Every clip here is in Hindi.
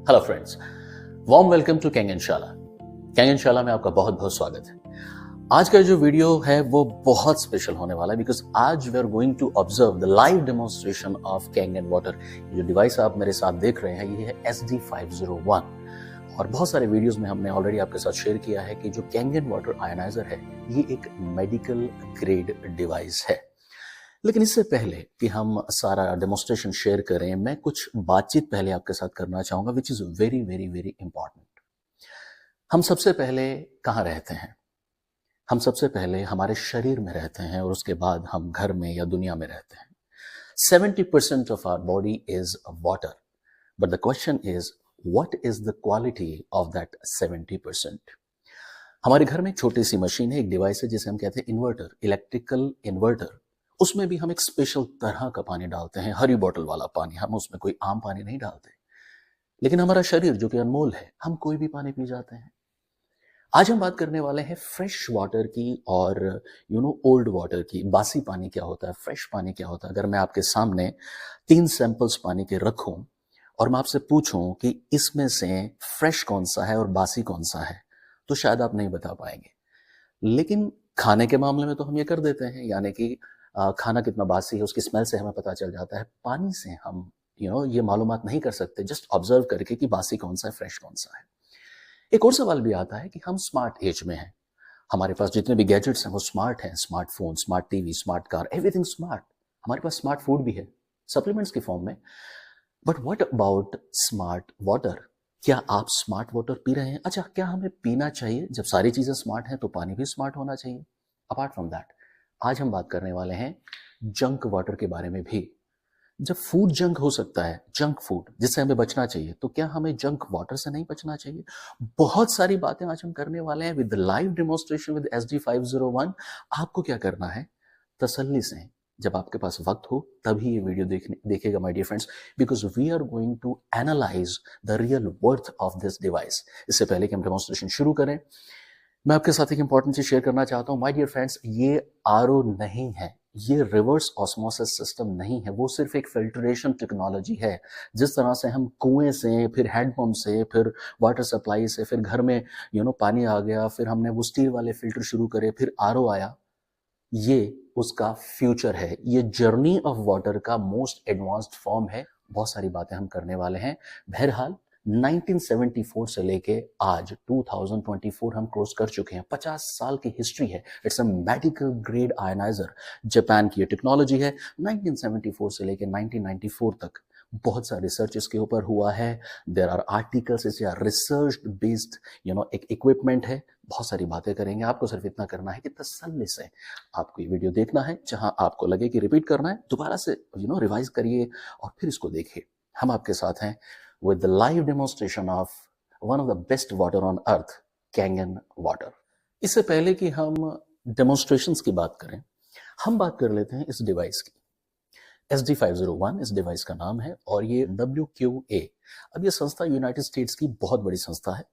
Hello friends, warm welcome to Kangenshala. Kangenshala में आपका बहुत बहुत स्वागत है। आज का जो वीडियो है वो बहुत स्पेशल होने वाला है बिकॉज आज we are going to observe the live demonstration of Kangen water. जो डिवाइस आप मेरे साथ देख रहे हैं ये है SD501 और बहुत सारे वीडियोस में हमने ऑलरेडी आपके साथ शेयर किया है कि जो कैंगन वाटर आयनाइजर है ये एक मेडिकल ग्रेड डिवाइस है। लेकिन इससे पहले कि हम सारा डेमोन्स्ट्रेशन शेयर करें, मैं कुछ बातचीत पहले आपके साथ करना चाहूंगा which is very very very important. हम सबसे पहले कहाँ रहते हैं? हम सबसे पहले हमारे शरीर में रहते हैं और उसके बाद हम घर में या दुनिया में रहते हैं। 70% of our body is water, but the question is what is the quality of that 70%? हमारे घर में एक छोटी सी मशीन है, एक डिवाइस है जिसे हम कहते हैं इन्वर्टर, इलेक्ट्रिकल इन्वर्टर। उसमें भी हम एक स्पेशल तरह का पानी डालते हैं, हरी बोतल वाला पानी। हम उसमें कोई आम पानी नहीं डालते। लेकिन हमारा शरीर जो कि अनमोल है, हम कोई भी पानी पी जाते हैं। आज हम बात करने वाले हैं फ्रेश वाटर की और ओल्ड वाटर की। बासी पानी क्या होता है, फ्रेश पानी क्या होता है। अगर मैं आपके सामने 3 सैंपल्स पानी के रखूं और मैं आपसे पूछूं कि इसमें से फ्रेश कौन सा है और बासी कौन सा है, तो शायद आप नहीं बता पाएंगे। लेकिन खाने के मामले में तो हम ये कर देते हैं, यानी कि खाना कितना बासी है उसकी स्मेल से हमें पता चल जाता है। पानी से हम ये मालूमात नहीं कर सकते जस्ट ऑब्जर्व करके कि बासी कौन सा है, फ्रेश कौन सा है। एक और सवाल भी आता है कि हम स्मार्ट एज में हैं, हमारे पास जितने भी गैजेट्स हैं वो स्मार्ट हैं, smartphone, smart TV, smart car, everything smart. हमारे पास स्मार्ट फूड भी है सप्लीमेंट्स के फॉर्म में। But what about smart water? क्या आप स्मार्ट वाटर पी रहे हैं? अच्छा, क्या हमें पीना चाहिए? जब सारी चीजें स्मार्ट हैं तो पानी भी स्मार्ट होना चाहिए। अपार्ट फ्रॉम दैट, आज हम बात करने वाले हैं जंक वाटर के बारे में भी। जब फूड जंक हो सकता है, जंक फूड जिससे हमें बचना चाहिए, तो क्या हमें जंक वाटर से नहीं बचना चाहिए? बहुत सारी बातें आज हम करने वाले हैं with live demonstration with SD501। आपको क्या करना है? तसल्ली से, जब आपके पास वक्त हो तभी ये वीडियो देखेगा my dear friends, because we are going to analyse the real worth of this device. इससे पहले कि हम डेमोन्स्ट्रेशन शुरू करें, मैं आपके साथ एक इंपॉर्टेंट चीज शेयर करना चाहता हूं माय डियर फ्रेंड्स। ये आरओ नहीं है, ये रिवर्स ऑस्मोसिस सिस्टम नहीं है, वो सिर्फ एक फिल्ट्रेशन टेक्नोलॉजी है। जिस तरह से हम कुएं से, फिर हैंडपंप से, फिर वाटर सप्लाई से, फिर घर में पानी आ गया, फिर हमने वो स्टील वाले फिल्टर शुरू करे, फिर आरओ आया, ये उसका फ्यूचर है। ये जर्नी ऑफ वाटर का मोस्ट एडवांस्ड फॉर्म है। बहुत सारी बातें हम करने वाले हैं। बहरहाल 1974 से लेके आज 2024 हम क्रॉस कर चुके हैं। 50 साल की हिस्ट्री है। It's a medical grade ioniser. Japan की ये टेक्नोलॉजी है। 1974 से लेके 1994 तक बहुत सारा रिसर्च इसके ऊपर हुआ है। There are articles, it's research based एक इक्विपमेंट है। बहुत सारी बातें करेंगे। आपको सिर्फ इतना करना है कि तसल्ली से आपको ये वीडियो देखना है। जहां आपको लगे कि रिपीट करना है, दोबारा से रिवाइज करिए और फिर इसको देखिए। हम आपके साथ हैं with the live demonstration of one of the best water on earth, Kangen water। इससे पहले कि हम डेमोन्स्ट्रेशंस की बात करें, हम बात कर लेते हैं इस डिवाइस की। SD501 इस डिवाइस का नाम है और ये WQA, अब ये संस्था यूनाइटेड स्टेट्स की बहुत बड़ी संस्था है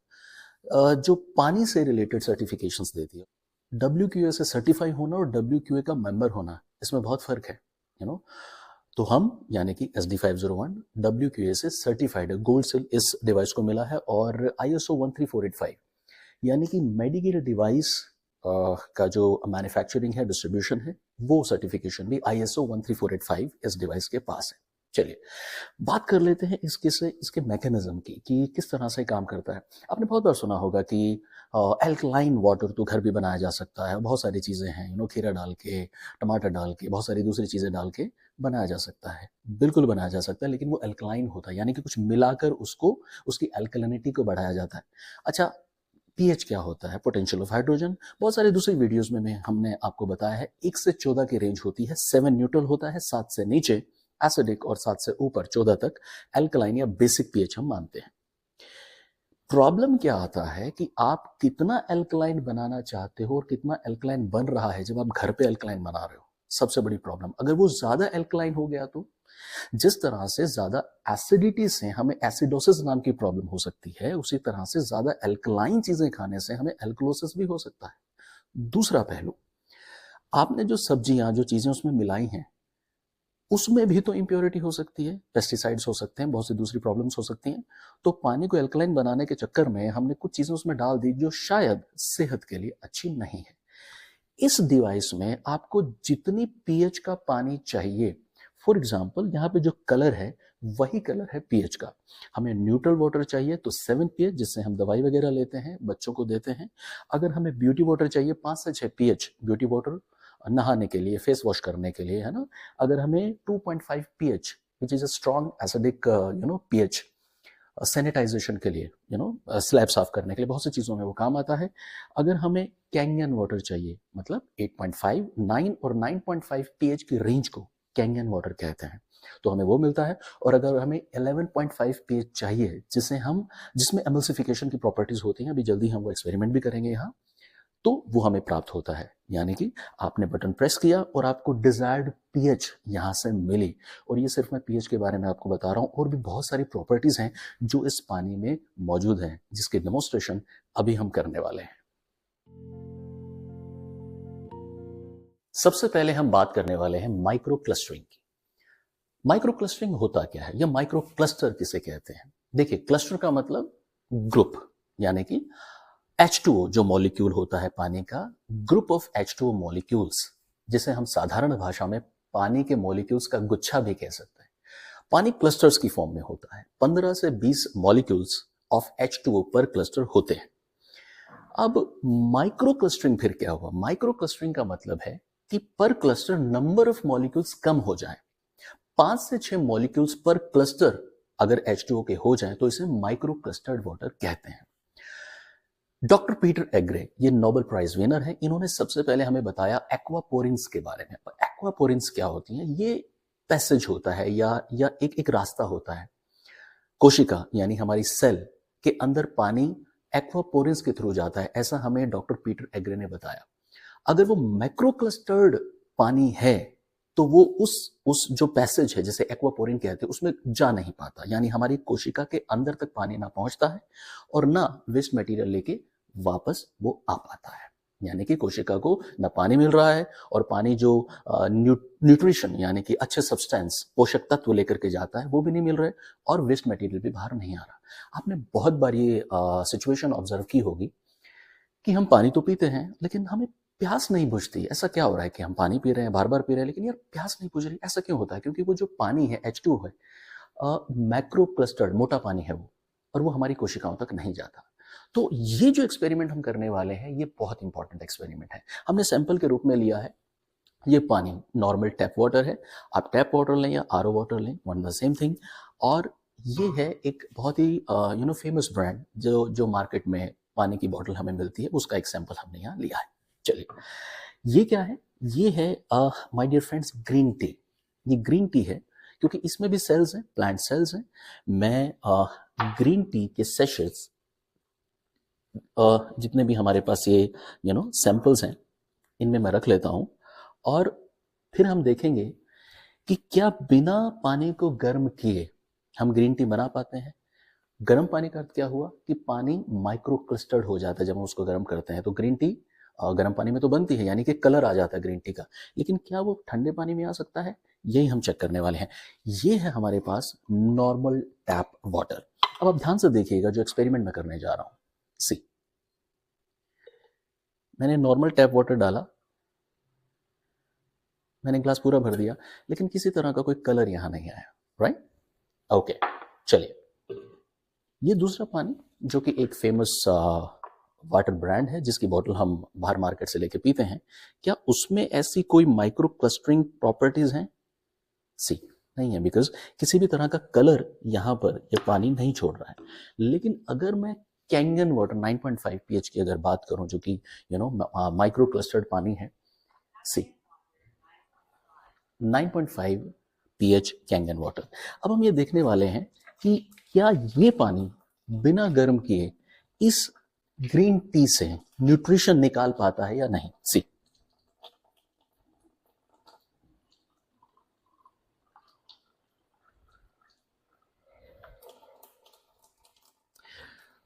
जो पानी से रिलेटेड सर्टिफिकेशंस देती है। WQA से सर्टिफाई होना और WQA का मेंबर होना, इसमें बहुत फर्क है। तो हम यानी कि SD501 WQA से सर्टिफाइड है। गोल्ड सील इस डिवाइस को मिला है और ISO 13485 यानी कि मेडिकल डिवाइस का जो मैन्युफैक्चरिंग है, डिस्ट्रीब्यूशन है, वो सर्टिफिकेशन भी ISO 13485 इस डिवाइस के पास है। चलिए बात कर लेते हैं इसके मैकेनिज्म की कि किस तरह से काम करता है। आपने बहुत बार सुना होगा कि एल्कलाइन वाटर तो घर भी बनाया जा सकता है। बहुत सारी चीज़ें हैं, खीरा डाल के, टमाटर डाल के, बहुत सारी दूसरी चीज़ें डाल के बनाया जा सकता है। बिल्कुल बनाया जा सकता है, लेकिन वो एल्कलाइन होता है, यानी कि कुछ मिलाकर उसको, उसकी एल्कलिनिटी को बढ़ाया जाता है। अच्छा, पीएच क्या होता है? Potential of hydrogen. बहुत सारे दूसरे वीडियोस में हमने आपको बताया है 1 से 14 की रेंज होती है। 7 न्यूट्रल होता है, 7 से नीचे एसिडिक और 7 से ऊपर 14 तक एल्कलाइन या बेसिक पीएच हम मानते हैं। प्रॉब्लम क्या आता है कि आप कितना एल्कलाइन बनाना चाहते हो और कितना एल्कलाइन बन रहा है जब आप घर पे एल्कलाइन बना रहे हो। सबसे बड़ी प्रॉब्लम, अगर वो ज्यादा एल्कलाइन हो गया तो जिस तरह से ज्यादा एसिडिटी से हमें एसिडोसिस नाम की प्रॉब्लम हो सकती है, उसी तरह से ज्यादा एल्कलाइन चीजें खाने से हमें एल्कलोसिस भी हो सकता है। दूसरा पहलू, आपने जो सब्जियां, जो चीजें उसमें मिलाई हैं, उसमें भी तो इम्प्योरिटी हो सकती है, पेस्टिसाइड्स हो सकते हैं, बहुत सी दूसरी प्रॉब्लम्स हो सकती हैं। तो पानी को एल्कलाइन बनाने के चक्कर में हमने कुछ चीजें उसमें डाल दी जो शायद सेहत के लिए अच्छी नहीं है। इस डिवाइस में आपको जितनी पीएच का पानी चाहिए, फॉर एग्जाम्पल यहाँ पे जो कलर है वही कलर है पीएच का। हमें न्यूट्रल वाटर चाहिए तो 7 पीएच, जिससे हम दवाई वगैरह लेते हैं, बच्चों को देते हैं। अगर हमें ब्यूटी वाटर चाहिए 5 से 6 पीएच, ब्यूटी वाटर नहाने के लिए, फेस वॉश करने के लिए, है ना। अगर हमें 2.5 pH which is a strong acidic pH sanitisation के लिए, स्लैब साफ करने के लिए, बहुत सी चीज़ों में वो काम आता है। अगर हमें कैंगन वाटर चाहिए, मतलब 8.5, 9 और 9.5 पीएच की रेंज को कैंगन वाटर कहते हैं, तो हमें वो मिलता है। और अगर हमें 11.5 पीएच चाहिए, जिसमें एमल्सिफिकेशन की प्रॉपर्टीज होती हैं, अभी जल्दी हम वो एक्सपेरिमेंट भी करेंगे यहाँ, तो वो हमें प्राप्त होता है। यानी कि आपने बटन प्रेस किया और आपको डिजायर्ड पीएच यहां से मिली। और ये सिर्फ मैं पीएच के बारे में आपको बता रहा हूं, और भी बहुत सारी प्रॉपर्टीज हैं जो इस पानी में मौजूद हैं, जिसकी डेमोन्स्ट्रेशन अभी हम करने वाले हैं। सबसे पहले हम बात करने वाले हैं माइक्रो क्लस्टरिंग की। माइक्रो क्लस्टरिंग होता क्या है, या माइक्रो क्लस्टर किसे कहते हैं? देखिए, क्लस्टर का मतलब ग्रुप, यानी कि H2O जो मॉलिक्यूल होता है पानी का, ग्रुप ऑफ H2O मॉलिक्यूल्स, जिसे हम साधारण भाषा में पानी के मॉलिक्यूल्स का गुच्छा भी कह सकते हैं। पानी क्लस्टर्स की फॉर्म में होता है, 15 से 20 मॉलिक्यूल्स ऑफ H2O पर क्लस्टर होते हैं। अब माइक्रो क्लस्टरिंग फिर क्या हुआ? माइक्रो क्लस्टरिंग का मतलब है कि पर क्लस्टर नंबर ऑफ मॉलिक्यूल्स कम हो जाए। 5 से 6 मॉलिक्यूल्स पर क्लस्टर अगर H2O के हो जाए तो इसे माइक्रो क्लस्टर्ड वाटर कहते हैं। डॉक्टर पीटर एग्रे, ये नोबेल प्राइज विनर है, इन्होंने सबसे पहले हमें बताया एक्वापोरिन्स के बारे में। एक्वापोरिन्स क्या होती हैं? ये पैसेज होता है या एक रास्ता होता है कोशिका, यानी हमारी सेल के अंदर पानी एक्वापोरिन्स के थ्रू जाता है, ऐसा हमें डॉक्टर पीटर एग्रे ने बताया। अगर वो माइक्रोक्लस्टर्ड पानी है तो वो उस जो पैसेज है, जिसे एक्वापोरिन कहते हैं, उसमें जा नहीं पाता, यानी हमारी कोशिका के अंदर तक पानी ना पहुंचता है और ना वेस्ट मटेरियल लेके वापस वो आ पाता है। यानी कि कोशिका को ना पानी मिल रहा है, और पानी जो न्यूट्रिशन यानी कि अच्छे सब्सटेंस, पोषक तत्व लेकर के जाता है, वो भी नहीं मिल रहे, और वेस्ट मटेरियल भी बाहर नहीं आ रहा। आपने बहुत बार ये सिचुएशन ऑब्जर्व की होगी कि हम पानी तो पीते हैं लेकिन हमें प्यास नहीं बुझती। ऐसा क्या हो रहा है कि हम पानी पी रहे हैं, बार बार पी रहे हैं, लेकिन यार प्यास नहीं बुझ रही? ऐसा क्यों होता है? क्योंकि वो जो पानी है, H2O है, मैक्रो क्लस्टर्ड मोटा पानी है वो, और वो हमारी कोशिकाओं तक नहीं जाता। तो ये जो एक्सपेरिमेंट हम करने वाले हैं, ये बहुत इंपॉर्टेंट एक्सपेरिमेंट है। हमने सैंपल के रूप में लिया है ये पानी, नॉर्मल टैप वाटर है। आप टैप वाटर लें या आरओ वाटर लें, वन द सेम थिंग। और ये है एक बहुत ही फेमस ब्रांड जो मार्केट में पानी की बोतल हमें मिलती है, उसका एक सैंपल हमने यहाँ लिया है। चलिए, ये क्या है? ये है my dear friends, green tea. ये ग्रीन टी है क्योंकि इसमें भी सेल्स हैं, प्लांट सेल्स हैं। मैं ग्रीन टी के सेशेट्स, जितने भी हमारे पास ये सैंपल्स हैं, इनमें मैं रख लेता हूं, और फिर हम देखेंगे कि क्या बिना पानी को गर्म किए हम ग्रीन टी बना पाते हैं। गर्म पानी का अर्थ क्या हुआ कि पानी माइक्रो क्लस्टर्ड हो जाता है जब हम उसको गर्म करते हैं। तो ग्रीन टी गर्म पानी में तो बनती है, यानी कि कलर आ जाता है ग्रीन टी का, लेकिन क्या वो ठंडे पानी में आ सकता है? यही हम चेक करने वाले हैं। ये है हमारे पास नॉर्मल टैप वाटर। अब आप ध्यान से देखिएगा जो एक्सपेरिमेंट मैं करने जा रहा हूं। सी, मैंने नॉर्मल टैप वाटर डाला, मैंने ग्लास पूरा भर दिया, लेकिन किसी तरह का कोई कलर यहां नहीं आया, राइट? ओके, चलिए, ये दूसरा पानी जो कि एक फेमस वाटर ब्रांड है, जिसकी बोतल हम बाहर मार्केट से लेके पीते हैं, क्या उसमें ऐसी कोई माइक्रो क्लस्टरिंग प्रॉपर्टीज हैं? सी, नहीं है, बिकॉज किसी भी तरह का कलर यहां पर ये पानी नहीं छोड़ रहा है। लेकिन अगर मैं कैंगन वाटर 9.5 पीएच की अगर बात करूं, जो कि माइक्रो क्लस्टर्ड पानी है, सी 9.5 पीएच कैंगन वाटर। अब हम ये देखने वाले हैं कि क्या ये पानी बिना गर्म किए इस ग्रीन टी से न्यूट्रिशन निकाल पाता है या नहीं। See,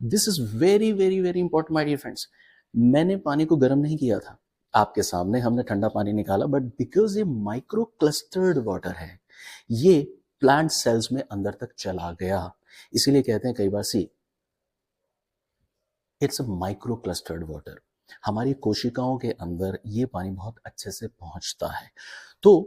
this is very very very important my dear friends. मैंने पानी को गर्म नहीं किया था, आपके सामने हमने ठंडा पानी निकाला, बट बिकॉज ये माइक्रो क्लस्टर्ड वाटर है, ये प्लांट सेल्स में अंदर तक चला गया। इसीलिए कहते हैं कई बार see it's a micro clustered water. हमारी कोशिकाओं के अंदर ये पानी बहुत अच्छे से पहुंचता है। तो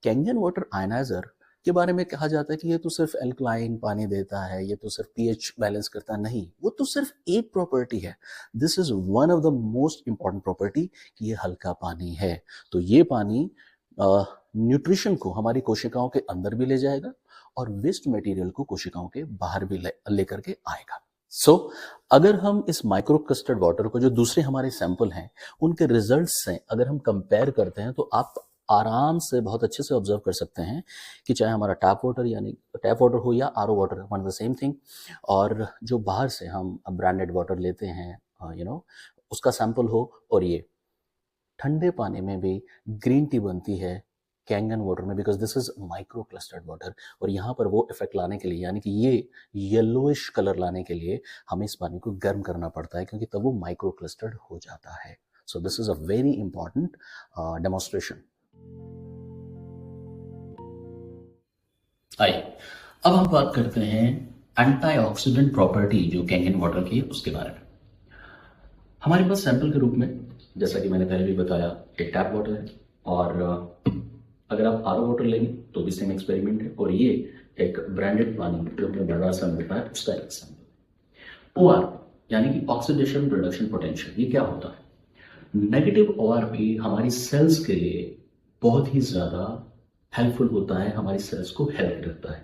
कैंगन वाटर आयनाइजर के बारे में कहा जाता है कि ये तो सिर्फ एल्कलाइन पानी देता है, ये तो सिर्फ पीएच बैलेंस करता है। नहीं, वो तो सिर्फ एक प्रॉपर्टी है। This is one of the most important property कि ये हल्का पानी है। तो ये पानी न्यूट्रिशन को हमारी कोशिकाओं के अंदर भी ले जाएगा और वेस्ट मटेरियल को कोशिकाओं के बाहर भी लेकर के आएगा। सो अगर हम इस माइक्रो कस्टर्ड वाटर को, जो दूसरे हमारे सैंपल हैं, उनके रिजल्ट्स से अगर हम कंपेयर करते हैं तो आप आराम से बहुत अच्छे से ऑब्जर्व कर सकते हैं कि चाहे हमारा टैप वाटर यानी टैप वाटर हो या RO water, one the same thing, और जो बाहर से हम ब्रांडेड वाटर लेते हैं उसका सैंपल हो, और ये ठंडे पानी में भी ग्रीन टी बनती है कैंगन वाटर में, because this is micro clustered water. और यहाँ पर वो इफेक्ट लाने के लिए, यानी कि ये येलोइश कलर लाने के लिए हमें इस पानी को गर्म करना पड़ता है, क्योंकि तब वो माइक्रो क्लस्टर्ड हो जाता है। सो this is a very important demonstration. आइए अब हम बात करते हैं एंटीऑक्सीडेंट प्रॉपर्टी जो कैंगन वाटर की है उसके बारे में। हमारे पास सैंपल के रूप में, जैसा कि मैंने पहले भी बताया, एक टैप वाटर है, और अगर आप आरओ वाटर लेंगे तो भी सेम एक्सपेरिमेंट है, और ये एक ब्रांडेड पानी जो हमें बाजार से मिलता है उसका एक सैंपल। ओआर यानी कि ऑक्सीडेशन रिडक्शन पोटेंशियल, ये क्या होता है? नेगेटिव ओआरपी हमारी सेल्स के लिए बहुत ही ज्यादा हेल्पफुल होता है, हमारी सेल्स को हेल्प करता है।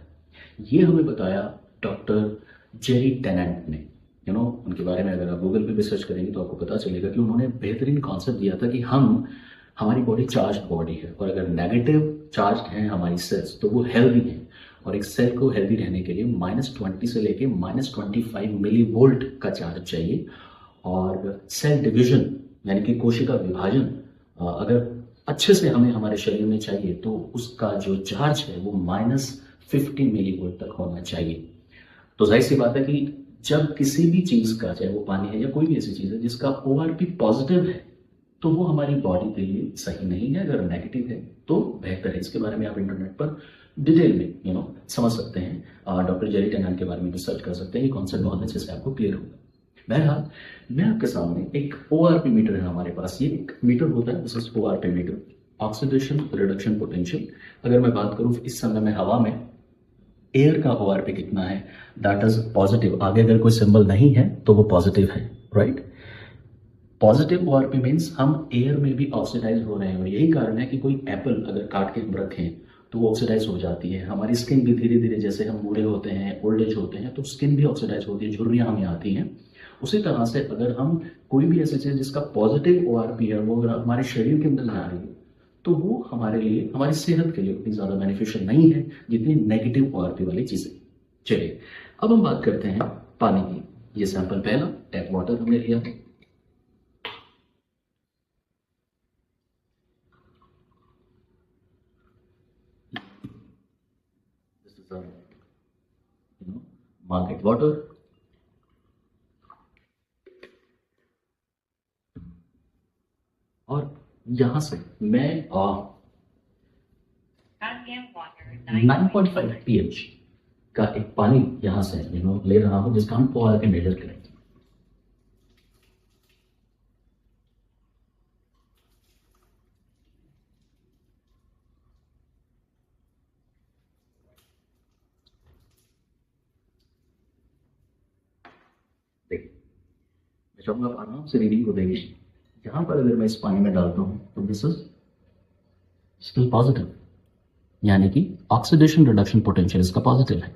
ये हमें बताया डॉक्टर जेरी टेनेंट ने। उनके बारे में अगर आप गूगल पे भी सर्च करेंगे तो आपको पता चलेगा कि उन्होंने बेहतरीन कॉन्सेप्ट दिया था कि हमारी बॉडी चार्ज बॉडी है, और अगर नेगेटिव चार्ज हैं हमारी सेल्स तो वो हेल्दी हैं, और एक सेल को हेल्दी रहने के लिए -20 से लेके -25 मिली वोल्ट का चार्ज चाहिए। और सेल डिवीजन यानी कि कोशिका विभाजन अगर अच्छे से हमें हमारे शरीर में चाहिए तो उसका जो चार्ज है वो -50 मिली वोल्ट तक होना चाहिए। तो जाहिर सी बात है कि जब किसी भी चीज का, चाहे वो पानी है या कोई भी ऐसी चीज है जिसका ओआरपी पॉजिटिव है, तो वो हमारी बॉडी के लिए सही नहीं है। अगर नेगेटिव है तो बेहतर है। इसके बारे में आप इंटरनेट पर डिटेल में समझ सकते हैं। डॉक्टर जेरी टेनेंट के बारे में भी सर्च कर सकते हैं। ये कॉन्सेप्ट बहुत अच्छे से आपको क्लियर होगा। बहरहाल मैं आपके सामने एक ओआरपी मीटर है हमारे पास। ये एक मीटर होता है, this is ORP meter, oxidation reduction potential. अगर मैं बात करूं इस समय में हवा में एयर का ओआरपी कितना है, दैट इज पॉजिटिव। आगे अगर कोई सिंबल नहीं है तो वो पॉजिटिव है, राइट। पॉजिटिव ओआरपी मीन्स हम एयर में भी ऑक्सीडाइज हो रहे हैं, और यही कारण है कि कोई एप्पल अगर काट के हम रखें तो वो ऑक्सीडाइज हो जाती है। हमारी स्किन भी धीरे धीरे, जैसे हम बूढ़े होते हैं, ओल्ड एज होते हैं, तो स्किन भी ऑक्सीडाइज होती है, झुर्रियां हमें आती हैं। उसी तरह से अगर हम कोई भी ऐसी चीज जिसका पॉजिटिव ओआरपी है वो अगर हमारे शरीर के अंदर जा रही है तो वो हमारे लिए, हमारी सेहत के लिए उतनी ज्यादा बेनिफिशियल नहीं है जितनी नेगेटिव ओआरपी वाली चीजें। चलिए अब हम बात करते हैं पानी की। ये सैंपल पहला टैप वाटर हमने लिया। This is market water. और यहां से मैं 9.5 pH का एक पानी यहां से ले रहा हूं, जिसका हम ओआर पे मेजर करेंगे। देखिए, मैं चाहूंगा आप आराम से रीडिंग को देखिए। यहां पर अगर मैं इस पानी में डालता हूं तो दिस इज स्टिल पॉजिटिव, यानी कि ऑक्सीडेशन रिडक्शन पोटेंशियल इसका पॉजिटिव है।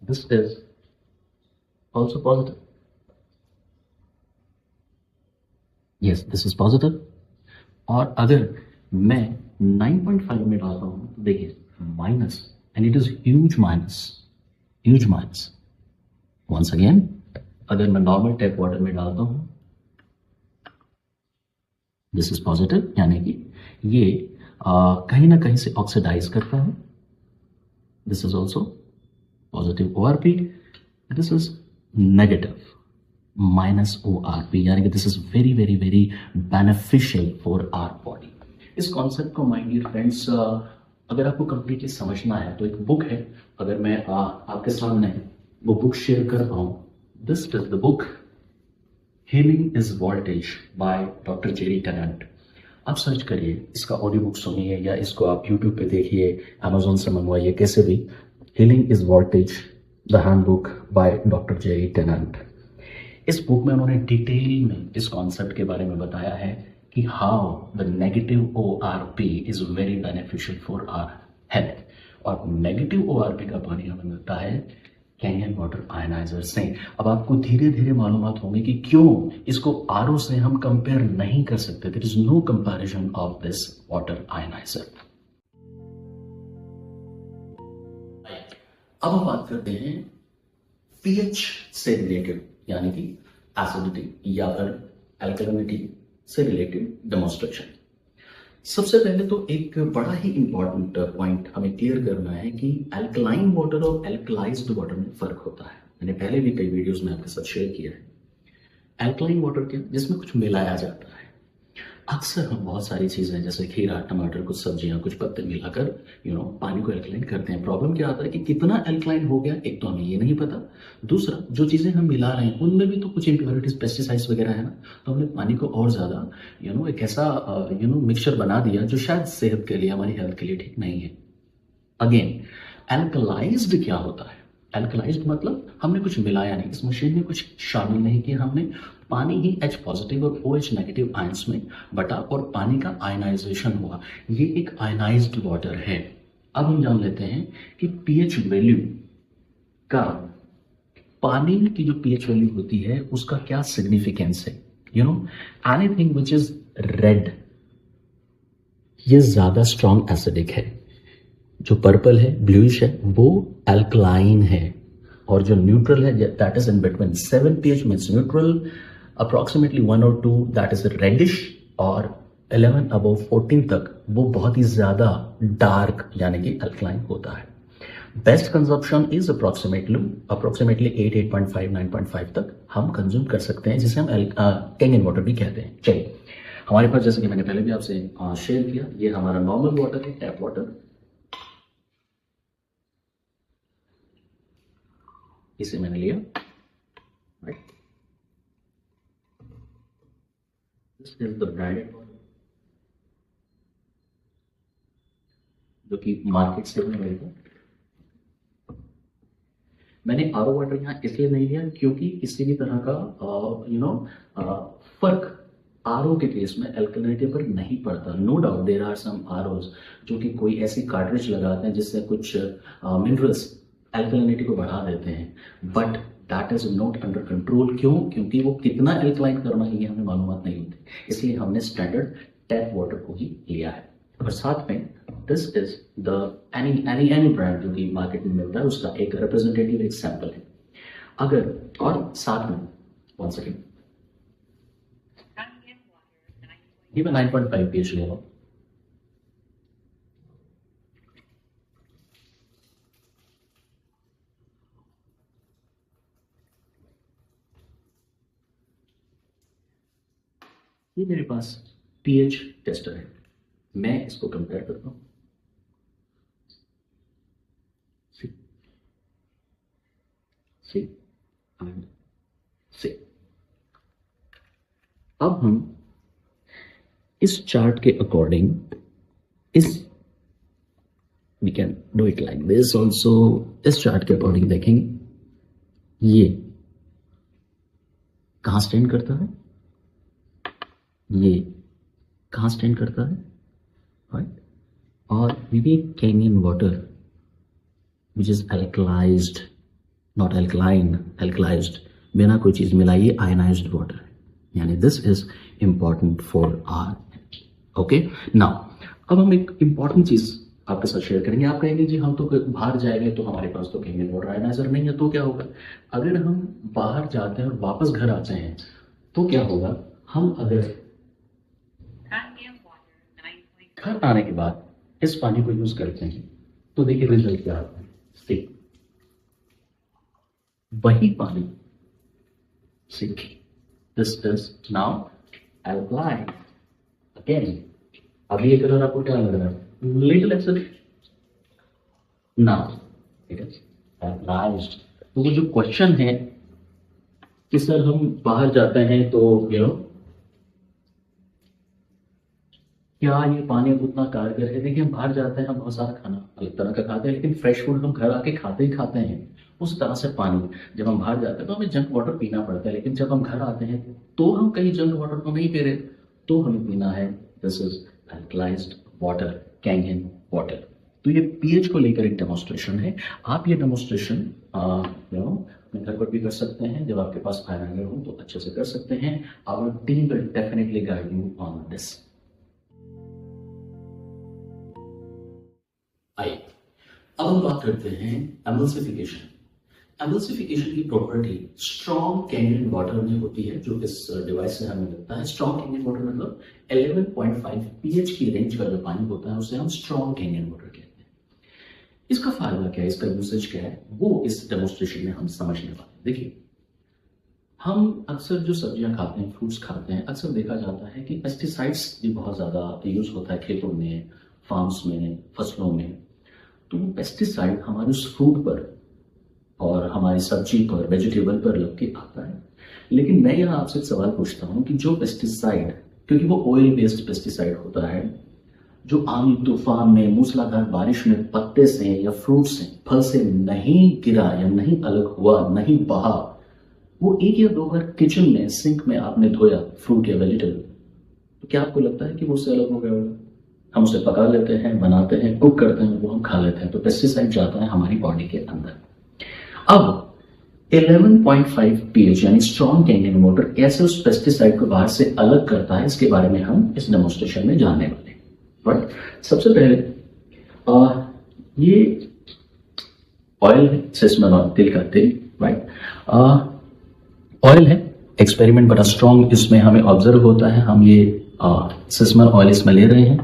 This is also positive, yes this is positive. और अगर मैं 9.5 में डालता हूं तो देखिए minus, and it is huge minus, huge minus. Once again अगर मैं नॉर्मल टैप वाटर में डालता हूं दिस इज पॉजिटिव, यानी कि ये कहीं ना कहीं से ऑक्सीडाइज करता है। This is also positive ORP. This is negative minus ORP, यानी कि this is very very very beneficial for our body. इस कॉन्सेप्ट को माय डियर फ्रेंड्स अगर आपको कंप्लीटली समझना है तो एक बुक है, अगर मैं आपके सामने वो बुक शेयर कर पाऊँ, this is the book healing is voltage by doctor Jerry Tennant. आप सर्च करिए, इसका ऑडियो बुक सुनिए या इसको आप यूट्यूब पे देखिए, अमेजोन से मंगवाइए, कैसे भी। Healing is voltage the handbook by doctor Jerry Tennant. इस बुक में उन्होंने डिटेल में इस कॉन्सेप्ट के बारे में बताया है कि how the negative ORP is very beneficial for our health. और नेगेटिव ORP का पानी हमें मिलता है कैंगन वाटर आयनाइजर से। अब आपको धीरे धीरे मालूमात होंगे कि क्यों इसको RO से हम कंपेयर नहीं कर सकते। There is no comparison of this water ioniser. अब हम बात करते हैं pH से रिलेटेड, यानी कि एसिडिटी या फिर अल्कलिनिटी से रिलेटेड डेमोन्स्ट्रेशन। सबसे पहले तो एक बड़ा ही इंपॉर्टेंट पॉइंट हमें क्लियर करना है कि अल्कलाइन वाटर और अल्कलाइज्ड वाटर में फर्क होता है। मैंने पहले भी कई वीडियोस में आपके साथ शेयर किया है। अल्कलाइन वाटर क्या, जिसमें कुछ मिलाया जाता है। अक्सर हम बहुत सारी चीजें जैसे खीरा, टमाटर, कुछ सब्जियां, कुछ पत्ते मिलाकर पानी को एल्कलाइन करते हैं। प्रॉब्लम क्या आता है कि कितना एल्कलाइन हो गया, एक तो हमें ये नहीं पता, दूसरा जो चीजें हम मिला रहे हैं उनमें भी तो कुछ इम्प्योरिटीज, पेस्टिसाइड्स वगैरह है ना, तो हमने पानी को और ज्यादा एक ऐसा मिक्सचर बना दिया जो शायद सेहत के लिए, हमारी हेल्थ के लिए ठीक नहीं है। अगेन, एल्कलाइज्ड क्या होता है? एल्कलाइज्ड मतलब हमने कुछ मिलाया नहीं, इस मशीन में कुछ शामिल नहीं किया, हमने पानी ही H पॉजिटिव और OH नेगेटिव आयंस में बटा और पानी का आयनाइजेशन हुआ। ये एक आयनाइज्ड वाटर है। अब हम जान लेते हैं कि pH वैल्यू का, पानी की जो pH वैल्यू होती है उसका क्या सिग्निफिकेंस है। एनीथिंग विच इज रेड, ये ज्यादा स्ट्रॉन्ग एसिडिक है। जो पर्पल है, ब्लूइश है, वो अल्कलाइन है। और जो न्यूट्रल है, that is in between 7 pH means neutral, approximately 1 और 2 दैट इज रेडिश, और 11 अबव 14 तक वो बहुत ही ज्यादा डार्क यानी कि अल्कलाइन होता है। बेस्ट कंजप्शन इज अप्रोक्सीमेटली 8.5 9.5 तक हम कंज्यूम कर सकते हैं, जिसे हम कैंगन वाटर भी कहते हैं। चलिए, हमारे पास जैसे कि मैंने पहले भी आपसे शेयर किया, ये हमारा नॉर्मल वाटर है, टैप वाटर। इसे मैंने लिया, right, this is the branded water जो कि मार्केट से मिलेगा। मैंने RO वाटर यहाँ इसलिए नहीं लिया क्योंकि किसी भी तरह का फर्क RO के केस में अल्कलिनिटी पर नहीं पड़ता। No doubt there are some ROs जो कि कोई ऐसी कार्ट्रिज लगाते हैं जिससे कुछ मिनरल्स अल्कलिनिटी को बढ़ा देते हैं, but that is not under control. क्यों? क्योंकि वो कितना अल्कलाइन करना है ये हमें मालूमात नहीं होती, इसलिए हमने स्टैंडर्ड टैप वाटर को ही लिया है। और साथ में this is the any brand जो कि मार्केट में मिलता है उसका एक रिप्रेजेंटेटिव, एक सैंपल है। अगर और साथ में 1 सेकेंड, ये मैं 9.5 pH ले रहा हूं। ये मेरे पास pH टेस्टर है, मैं इसको कंपेयर करता हूं। See and see. अब हम इस चार्ट के according we can do it like this also. इस चार्ट के अकॉर्डिंग देखेंगे ये कहां स्टैंड करता है, ये कहां स्टैंड करता है, राइट। और maybe Kangen water which is alkalized, not alkaline, alkalized, बिना कोई चीज मिलाई आयनाइज्ड वाटर, यानी this is important for our. Okay, now अब हम एक इंपॉर्टेंट चीज आपके साथ शेयर करेंगे। आप कहेंगे जी हम तो बाहर जाएंगे तो हमारे पास तो कैंगन वाटर आयनाइजर नहीं है, तो क्या होगा? अगर हम बाहर जाते हैं और वापस घर आते हैं तो क्या होगा? हम अगर घर आने के बाद इस पानी को यूज करते हैं तो देखिए रिजल्ट क्या आता है। वही पानी, this is now alkaline again, अभी ये कलर आपको क्या लग रहा है? लिटिल ऐसा ना, ठीक है राइट। तो वो जो क्वेश्चन है कि सर हम बाहर जाते हैं तो क्या ये पानी उतना कारगर है? देखिए हम बाहर जाते हैं, हम बहुत सारा खाना अलग तरह का खाते हैं, लेकिन फ्रेश फूड हम घर आके खाते ही खाते हैं। उस तरह से पानी, जब हम बाहर जाते हैं तो हमें जंक वाटर पीना पड़ता है, लेकिन जब हम घर आते हैं तो हम कहीं जंक वाटर को नहीं पी रहे, तो हमें पीना है this is alkalized water, Kangen water. तो ये पीएच को लेकर एक डेमोन्स्ट्रेशन है। आप ये डेमोन्स्ट्रेशन अपने घर पर भी कर सकते हैं। जब आपके पास फाइनल हो तो अच्छे से कर सकते हैं। Our team will definitely guide you on this. आइए अब हम बात करते हैं एमल्सिफिकेशन। एमल्सिफिकेशन की प्रॉपर्टी स्ट्रॉन्ग कैंगन वाटर में होती है, जो इस डिवाइस से हमें मिलता है। स्ट्रॉन्ग कैंगन वाटर मतलब 11.5 पीएच की रेंज का जो पानी होता है उसे हम स्ट्रॉन्ग कैंगन वाटर कहते हैं। इसका फायदा क्या है, इसका यूसेज क्या है, वो इस डेमोन्स्ट्रेशन में हम समझने वाले हैं। देखिए हम अक्सर जो सब्जियां खाते हैं, फ्रूट्स खाते हैं, अक्सर देखा जाता है कि पेस्टिसाइड्स भी बहुत ज़्यादा यूज होता है खेतों में, फार्म्स में, फसलों में। तो वो पेस्टिसाइड हमारे उस फ्रूट पर और हमारी सब्जी पर, वेजिटेबल पर लग के आता है। लेकिन मैं यहाँ आपसे एक सवाल पूछता हूँ कि जो पेस्टिसाइड, क्योंकि वो ऑयल बेस्ड पेस्टिसाइड होता है, जो आंधी तूफान में, मूसलाधार बारिश में पत्ते से या फ्रूट से, फल से नहीं गिरा या नहीं अलग हुआ, नहीं बहा, वो एक या दो बार किचन में, सिंक में आपने धोया फ्रूट या वेजिटेबल, तो क्या आपको लगता है कि वो उससे अलग हो गया होगा? हम उसे पका लेते हैं, बनाते हैं, कुक करते हैं, वो हम खा लेते हैं। तो पेस्टिसाइड जाता है हमारी बॉडी के अंदर। अब 11.5 पीएच यानी स्ट्रॉन्ग कैंगन वाटर कैसे उस पेस्टिसाइड को बाहर से अलग करता है, इसके बारे में हम इस डेमोन्स्ट्रेशन में जानने वाले हैं। राइट, सबसे पहले ये ऑयल है, सिसमन ऑयल, तिल का तेल। राइट, ऑयल है, एक्सपेरिमेंट बड़ा स्ट्रॉन्ग इसमें हमें ऑब्जर्व होता है। हम ये सिसमन ऑयल इसमें ले रहे हैं,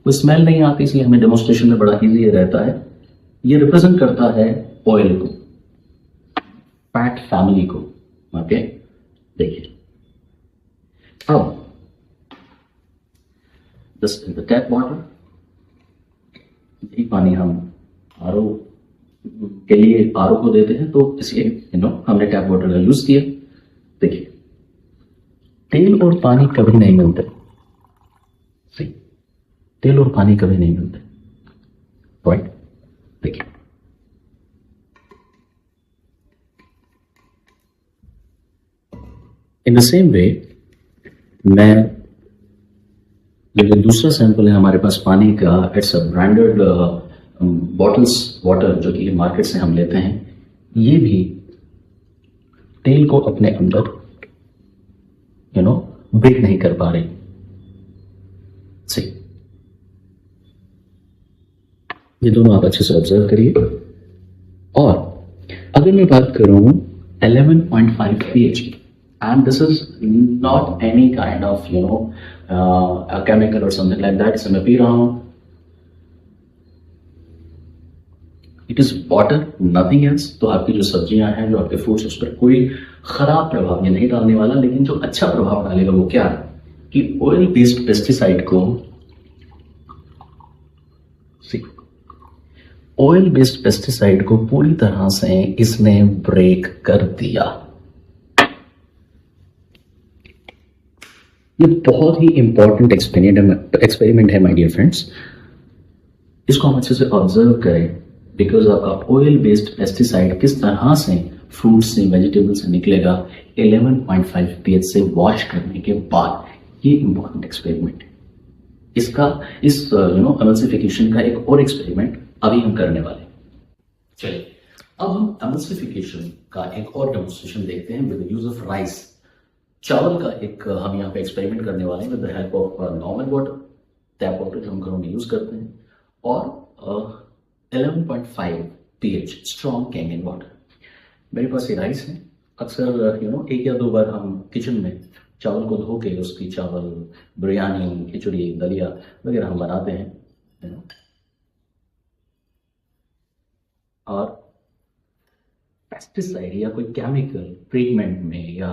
कोई स्मेल नहीं आती, इसलिए हमें डेमोन्स्ट्रेशन में बड़ा इजी रहता है। ये रिप्रेजेंट करता है ऑयल को, फैट फैमिली को। ओके, देखिए अब this is the tap water. यही पानी हम आरओ के लिए आरओ को देते हैं, तो इसलिए हमने टैप वाटर का यूज किया। देखिए तेल और पानी कभी नहीं मिलते, सही, तेल और पानी कभी नहीं मिलते। राइट, देखिए इन द सेम वे, मैं जो दूसरा सैंपल है हमारे पास पानी का, it's a branded bottles water जो कि मार्केट से हम लेते हैं, ये भी तेल को अपने अंदर ब्रेक नहीं कर पा रहे। सही, ये दोनों आप अच्छे से ऑब्जर्व करिए। और अगर मैं बात करूं 11.5 pH की, and this is not any kind of a chemical or something like that, इसे मैं पी रहा हूं, it is water, nothing else. तो आपकी जो सब्जियां हैं, जो आपके फ्रूट्स, उस पर कोई खराब प्रभाव ये नहीं डालने वाला। लेकिन जो अच्छा प्रभाव डालेगा वो क्या है कि ऑयल बेस्ड पेस्टिसाइड को, ऑयल बेस्ड पेस्टिसाइड को पूरी तरह से इसने ब्रेक कर दिया। ये बहुत ही इंपॉर्टेंट एक्सपेरिमेंट है माय डियर फ्रेंड्स, इसको हम अच्छे से ऑब्जर्व करें। बिकॉज आप ऑयल बेस्ड पेस्टिसाइड किस तरह से फ्रूट से, वेजिटेबल से निकलेगा 11.5 pH से वॉश करने के बाद, ये इंपॉर्टेंट एक्सपेरिमेंट है। इसका इस एमल्सिफिकेशन का एक और एक्सपेरिमेंट अभी हम करने वाले हैं। चलिए अब हम एमल्सिफिकेशन का एक और डेमोन्स्ट्रेशन देखते हैं with the use of rice. चावल का एक हम यहाँ पे एक्सपेरिमेंट करने वाले हैं with the help of normal water, tap water जो हम घरों में यूज करते हैं, और 11.5 pH स्ट्रॉन्ग कैंगन वाटर। मेरे पास ये राइस है। अक्सर एक या दो बार हम किचन में चावल को धो के उसकी चावल, बिरयानी, खिचड़ी, दलिया वगैरह हम बनाते हैं। और पेस्टिसाइड या कोई केमिकल ट्रीटमेंट में या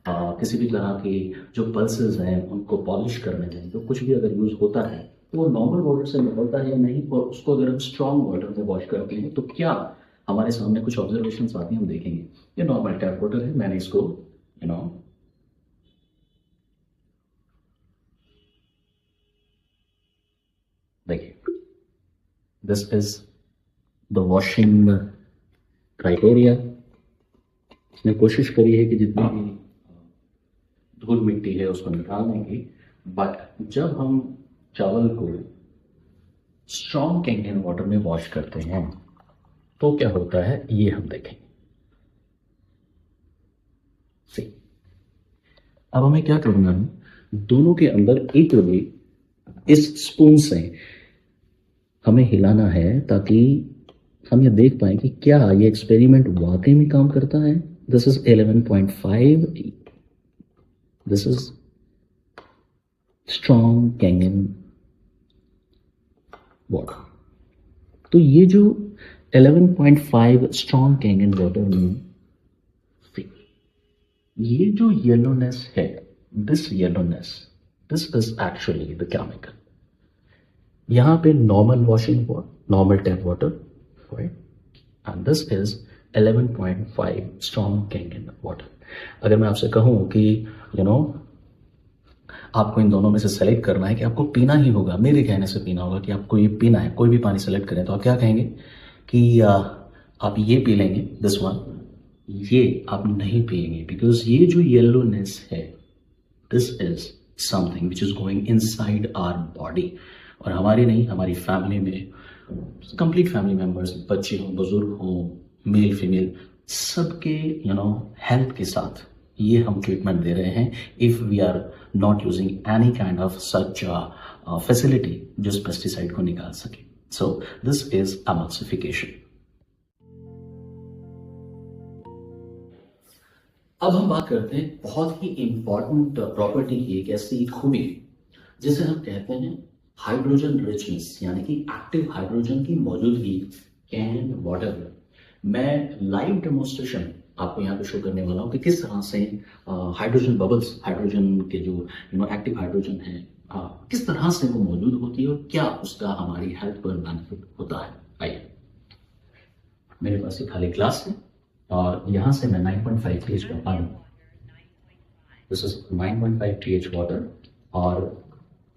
किसी भी तरह की जो पल्सेस हैं उनको पॉलिश करने में जो कुछ भी अगर यूज़ होता है तो वो नॉर्मल वाटर से निकलता है या नहीं, और उसको अगर हम स्ट्रॉन्ग वाटर में वॉश करते हैं तो क्या हमारे सामने कुछ ऑब्जर्वेशन आती हैं, हम देखेंगे। ये नॉर्मल टैप वाटर है, मैंने इसको देखिए, this is the washing criteria. इसने कोशिश करी है कि जितनी भी धूल मिट्टी है उसको निकालने की, बट जब हम चावल को स्ट्रॉन्ग कैंगन वाटर में वॉश करते हैं तो क्या होता है ये हम देखेंगे। अब हमें क्या करना है, दोनों के अंदर इक्वली इस स्पून से हमें हिलाना है ताकि हम ये देख पाए कि क्या ये एक्सपेरिमेंट वाकई में काम करता है। This is 11.5, this is strong Kangen water. तो ये जो 11.5 स्ट्रॉन्ग कैंगन वाटर में ये जो येलोनेस है, this yellowness, this is actually the chemical. यहां पे normal washing water, normal tap water, and this is 11.5 strong Kangen water. अगर मैं आपसे कहूं कि आपको इन दोनों में से सेलेक्ट करना है कि आपको पीना ही होगा, मेरे कहने से पीना होगा कि आपको ये पीना है, कोई भी पानी सेलेक्ट करें, तो आप क्या कहेंगे कि आप ये पी लेंगे, दिस वन, ये आप नहीं पिएंगे, बिकॉज ये जो येलोनेस है, this is something which is going inside our body. और हमारी नहीं, हमारी फैमिली में कंप्लीट फैमिली मेंबर्स, बच्चे हों, बुजुर्ग हों, मेल फीमेल, सबके हेल्थ के साथ ये हम ट्रीटमेंट दे रहे हैं if we are not using any kind of such facility जो इस पेस्टिसाइड को निकाल सके। So this is emulsification. अब हम बात करते हैं बहुत ही इंपॉर्टेंट प्रॉपर्टी की, एक ऐसी खूबी जिसे हम कहते हैं हाइड्रोजन रिचनेस, यानी कि एक्टिव हाइड्रोजन की मौजूदगी कैन वाटर में। मैं लाइव डेमोन्स्ट्रेशन आपको यहाँ पे शो करने वाला हूँ कि किस तरह से हाइड्रोजन बबल्स, हाइड्रोजन के जो एक्टिव हाइड्रोजन है, किस तरह से वो मौजूद होती है और क्या उसका हमारी हेल्थ पर बेनिफिट होता है। आइए, मेरे पास एक खाली ग्लास है और यहाँ से मैं 9.5 pH का पानी, दिस इज 9.5 pH वाटर, और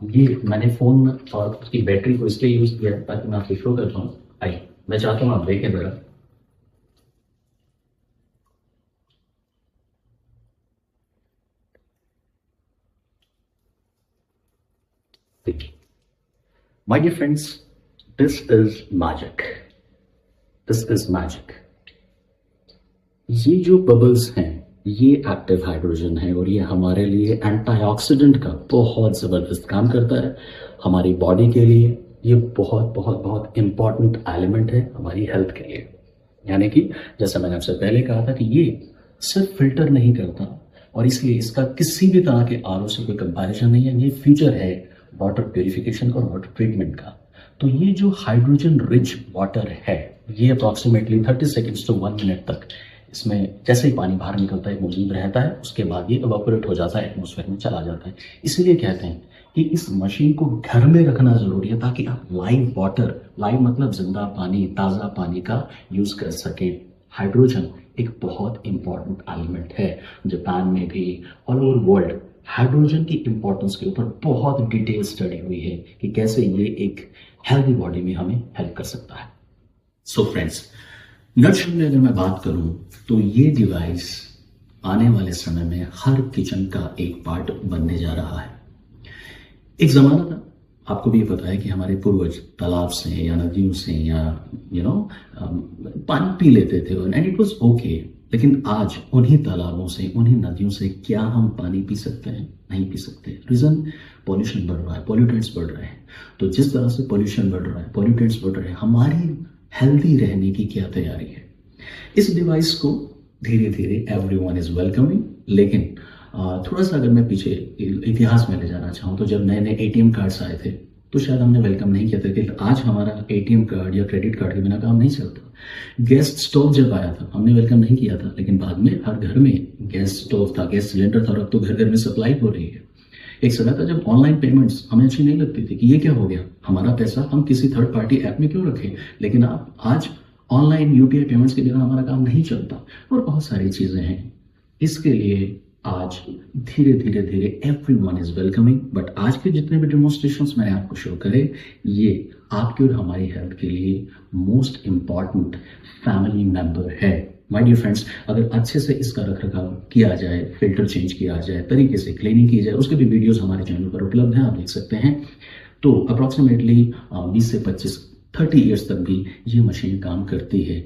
ये मैंने फोन और उसकी बैटरी को इसलिए यूज किया है ताकि मैं आपको शो कर पाऊँ। आइए, मैं चाहता हूँ आप देखें जरा। My dear friends, this is magic. This is magic. ये जो बबल्स हैं ये एक्टिव हाइड्रोजन है और ये हमारे लिए एंटीऑक्सीडेंट का बहुत ज़बरदस्त काम करता है। हमारी बॉडी के लिए ये बहुत बहुत बहुत इंपॉर्टेंट एलिमेंट है हमारी हेल्थ के लिए। यानी कि जैसे मैंने आपसे पहले कहा था कि ये सिर्फ फिल्टर नहीं करता और इसलिए इसका किसी भी तरह के आरओ से कोई कंपैरिजन नहीं है। ये फ्यूचर है वाटर प्योरिफिकेशन और वाटर ट्रीटमेंट का। तो ये जो हाइड्रोजन रिच वाटर है ये अप्रॉक्सीमेटली 30 सेकेंड्स टू 1 मिनट तक इसमें जैसे ही पानी बाहर निकलता है मौजूद रहता है, उसके बाद ये इवापोरेट हो जाता है, एटमॉस्फेयर में चला जाता है। इसीलिए कहते हैं कि इस मशीन को घर में रखना जरूरी है ताकि आप लाइव वाटर, लाइव मतलब जिंदा पानी, ताज़ा पानी का यूज कर सकें। हाइड्रोजन एक बहुत इंपॉर्टेंट एलिमेंट है। जापान में भी ऑल ओवर वर्ल्ड हाइड्रोजन की इंपॉर्टेंस के ऊपर बहुत डिटेल स्टडी हुई है कि कैसे ये एक हेल्दी बॉडी में हमें हेल्प कर सकता है। सो फ्रेंड्स, नटशेल में अगर मैं बात करूं तो ये डिवाइस आने वाले समय में हर किचन का एक पार्ट बनने जा रहा है। एक जमाना था, आपको भी पता है कि हमारे पूर्वज तालाब से या नदियों से या पानी पी लेते थे एंड इट वाज ओके। लेकिन आज उन्हीं तालाबों से, उन्हीं नदियों से क्या हम पानी पी सकते हैं? नहीं पी सकते। रीजन, पॉल्यूशन बढ़ रहा है, पॉल्यूटेंट्स बढ़ रहे हैं। तो जिस तरह से पॉल्यूशन बढ़ रहा है, पॉल्यूटेंट्स बढ़ रहे हैं, हमारी हेल्दी रहने की क्या तैयारी है? इस डिवाइस को धीरे धीरे एवरीवन इज वेलकमिंग। लेकिन थोड़ा सा अगर मैं पीछे इतिहास में ले जाना चाहूँ तो जब नए नए ATM कार्ड्स आए थे तो शायद हमने वेलकम नहीं किया था कि आज हमारा एटीएम कार्ड या क्रेडिट कार्ड के बिना काम नहीं चलता। गैस स्टोव जब आया था हमने वेलकम नहीं किया था, लेकिन बाद में हर घर में गैस स्टोव था, गैस सिलेंडर था, और अब तो घर घर में सप्लाई हो रही है। एक समय था जब ऑनलाइन पेमेंट्स हमें अच्छी नहीं लगती थी कि ये क्या हो गया, हमारा पैसा हम किसी थर्ड पार्टी ऐप में क्यों रखें, लेकिन आप आज ऑनलाइन यूपीआई पेमेंट्स के बिना हमारा काम नहीं चलता, और बहुत सारी चीजें हैं। इसके लिए आज धीरे धीरे धीरे एवरीवन इज वेलकमिंग, बट आज के जितने भी डेमोन्स्ट्रेशंस मैंने आपको शो करे, ये आपके और हमारी हेल्थ के लिए मोस्ट इंपॉर्टेंट फैमिली मेंबर है। माय डियर फ्रेंड्स, अगर अच्छे से इसका रखरखाव किया जाए, फिल्टर चेंज किया जाए, तरीके से क्लीनिंग की जाए, उसके भी वीडियोस हमारे चैनल पर उपलब्ध हैं, आप देख सकते हैं। तो अप्रॉक्सीमेटली 20 से 30 ईयर्स तक भी ये मशीन काम करती है।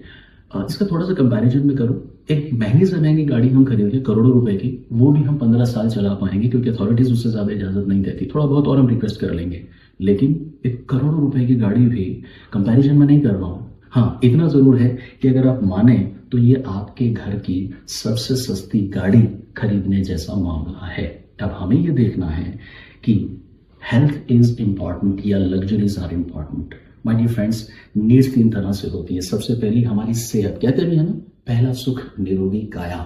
इसका थोड़ा सा कंपैरिजन में करूँ, एक महंगी से महंगी गाड़ी हम खरीदें करोड़ों रुपए की, वो भी हम 15 साल चला पाएंगे क्योंकि अथॉरिटीज उससे ज्यादा इजाजत नहीं देती, थोड़ा बहुत और हम रिक्वेस्ट कर लेंगे। लेकिन एक करोड़ों रुपए की गाड़ी भी कंपैरिजन में नहीं कर रहा हूँ। हाँ, इतना जरूर है कि अगर आप माने तो ये आपके घर की सबसे सस्ती गाड़ी खरीदने जैसा मामला है। अब हमें ये देखना है कि हेल्थ इज इंपॉर्टेंट या luxuries are important. My dear friends, needs 3 तरह से होती है। सबसे पहली हमारी सेहत, कहते भी है ना, पहला सुख निरोगी काया,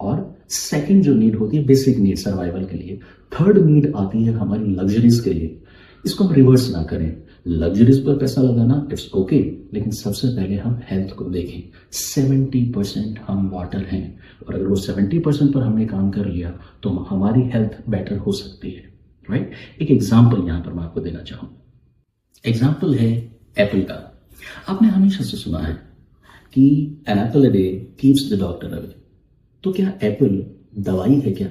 और सेकंड जो नीड होती है बेसिक नीड सर्वाइवल के लिए। थर्ड नीड आती है हमारी लग्जरीज के लिए। इसको हम रिवर्स ना करें, लग्जरीज पर पैसा लगाना इट्स ओके, लेकिन सबसे पहले हम हेल्थ को देखें। 70% हम वाटर हैं, और अगर वो 70% पर हमने काम कर लिया तो हमारी हेल्थ बेटर हो सकती है, राइट। एक एग्जाम्पल यहां पर मैं आपको देना चाहूँ। एग्जाम्पल है एप्पल का। आपने हमेशा से सुना है कि an apple a day keeps the doctor away. तो क्या एप्पल दवाई है क्या?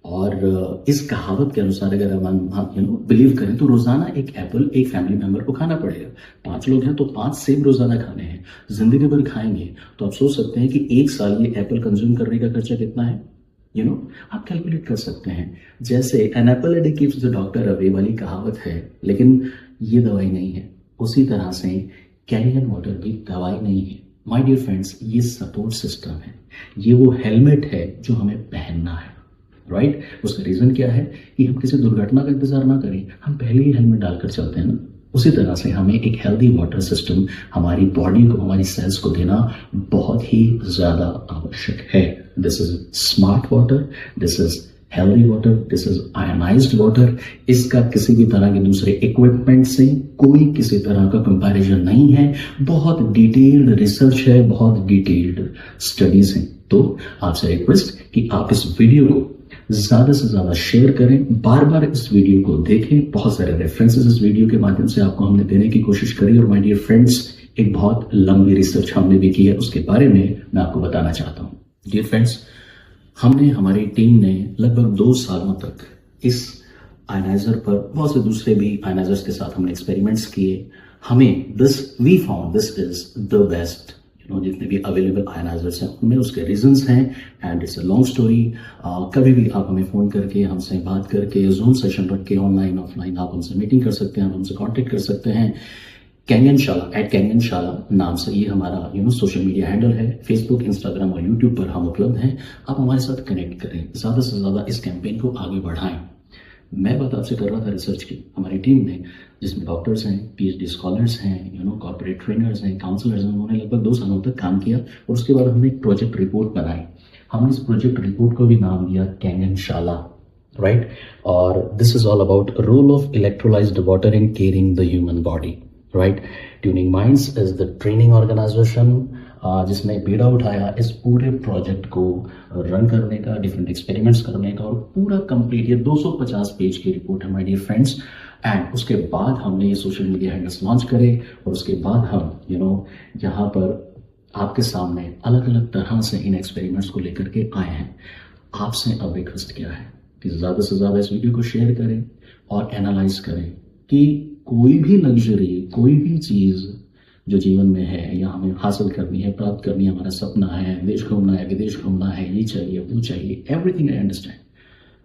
और इस कहावत के अनुसार अगर हम बिलीव करें तो रोजाना एक एप्पल एक फैमिली मेंबर को खाना पड़ेगा। 5 लोग हैं तो 5 सेब रोजाना खाने हैं, जिंदगी भर खाएंगे तो आप सोच सकते हैं कि 1 साल ये एप्पल कंज्यूम करने का खर्चा कितना है। आप कैलकुलेट कर सकते हैं। जैसे an apple a day keeps the doctor away वाली कहावत है, लेकिन ये दवाई नहीं है। उसी तरह से कैरियर वाटर भी दवाई नहीं है। माय डियर फ्रेंड्स, ये सपोर्ट सिस्टम है, ये वो हेलमेट है जो हमें पहनना है, राइट। उसका रीजन क्या है कि हम किसी दुर्घटना का इंतजार ना करें, हम पहले ही हेलमेट डालकर चलते हैं ना। उसी तरह से हमें एक हेल्दी वाटर सिस्टम हमारी बॉडी को, हमारी सेल्स को देना बहुत ही ज्यादा आवश्यक है। This is smart water, this is healthy water, this is ionised water. इसका किसी भी तरह के दूसरे इक्विपमेंट से कोई किसी तरह का कंपैरिजन नहीं है। बहुत डिटेल्ड रिसर्च है, बहुत डिटेल्ड स्टडीज हैं। तो आपसे रिक्वेस्ट कि आप इस वीडियो को ज्यादा से ज्यादा शेयर करें, बार बार इस वीडियो को देखें। बहुत सारे रेफरेंसेस इस वीडियो के माध्यम से आपको हमने देने की कोशिश करी, और माय डियर फ्रेंड्स, एक बहुत लंबी रिसर्च हमने भी की है, उसके बारे में मैं आपको बताना चाहता हूं। डियर फ्रेंड्स, हमने, हमारी टीम ने लगभग 2 सालों तक इस आयनाइजर पर, बहुत से दूसरे भी आयनाइजर्स के साथ हमने एक्सपेरिमेंट्स किए। हमें we found this is the best. जितने भी अवेलेबल आयनाइजर्स हैं उनमें उसके रीजंस हैं, and it's a long story. कभी भी आप हमें फोन करके, हमसे बात करके, जूम सेशन रख के, ऑनलाइन ऑफलाइन आप हमसे मीटिंग कर सकते हैं, आप हमसे कांटेक्ट कर सकते हैं। कैंगनशाला @कैंगनशाला नाम से ये हमारा सोशल मीडिया हैंडल है। फेसबुक, इंस्टाग्राम और यूट्यूब पर हम उपलब्ध हैं। आप हमारे साथ कनेक्ट करें, ज्यादा से ज्यादा इस कैंपेन को आगे बढ़ाएं। मैं बात आपसे कर रहा था रिसर्च की। हमारी टीम में, जिसमें डॉक्टर्स हैं, PhD स्कॉलर्स हैं, कॉर्पोरेट ट्रेनर्स हैं, काउंसलर्स हैं, उन्होंने लगभग 2 सालों तक काम किया, और उसके बाद हमने एक प्रोजेक्ट रिपोर्ट बनाई। हमने इस प्रोजेक्ट रिपोर्ट को भी नाम दिया कैंगनशाला, राइट। और this is all about role of electrolysed water in caring the human body, right. Tuning minds is the training organisation जिसने बीड़ा उठाया इस पूरे प्रोजेक्ट को रन करने का, डिफरेंट एक्सपेरिमेंट्स करने का, और पूरा कंप्लीट ये 250 पेज की रिपोर्ट है माय डियर फ्रेंड्स। एंड उसके बाद हमने ये सोशल मीडिया हैंडल्स लॉन्च करे, और उसके बाद हम यहाँ पर आपके सामने अलग अलग तरह से इन एक्सपेरिमेंट्स को लेकर के आए हैं। आपसे अब रिक्वेस्ट क्या है कि ज़्यादा से ज़्यादा इस वीडियो को शेयर करें और एनालाइज करें कि कोई भी लग्जरी, कोई भी चीज़ जो जीवन में है या हमें हासिल करनी है, प्राप्त करनी है, हमारा सपना है, देश घूमना है, विदेश घूमना है, ये चाहिए, वो चाहिए, एवरीथिंग आई अंडरस्टैंड,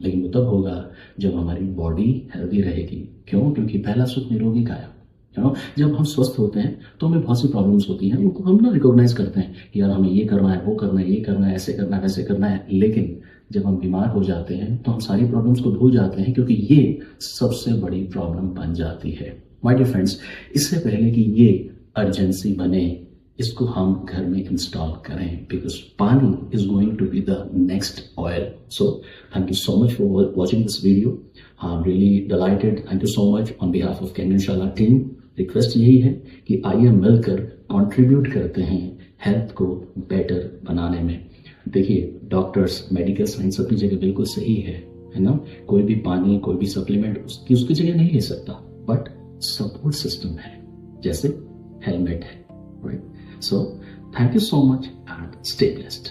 लेकिन वो तब होगा जब हमारी बॉडी हेल्दी रहेगी। क्यों? क्योंकि पहला सुख निरोगी काया। जब हम स्वस्थ होते हैं तो हमें बहुत सी प्रॉब्लम्स होती हैं, उनको हम ना रिकॉग्नाइज करते हैं कि यार हमें ये करना है, वो करना है, ये करना है, ऐसे करना है, वैसे करना है। लेकिन जब हम बीमार हो जाते हैं तो हम सारी प्रॉब्लम्स को भूल जाते हैं, क्योंकि ये सबसे बड़ी प्रॉब्लम बन जाती है। माय डियर फ्रेंड्स, इससे पहले कि ये अर्जेंसी बने, इसको हम घर में इंस्टॉल करें, बिकॉज पानी is going to be the next oil. So thank you so much for watching this video. I am really delighted. Thank you so much on behalf of Kangenshala team. Request यही है कि आइए मिलकर कंट्रीब्यूट करते हैं हेल्थ को बेटर बनाने में। देखिए, डॉक्टर्स, मेडिकल साइंस अपनी जगह बिल्कुल सही है ना। कोई भी पानी, कोई भी सप्लीमेंट उसकी जगह नहीं ले सकता, बट सपोर्ट सिस्टम है, जैसे हेलमेट है, right. So thank you so much and stay blessed.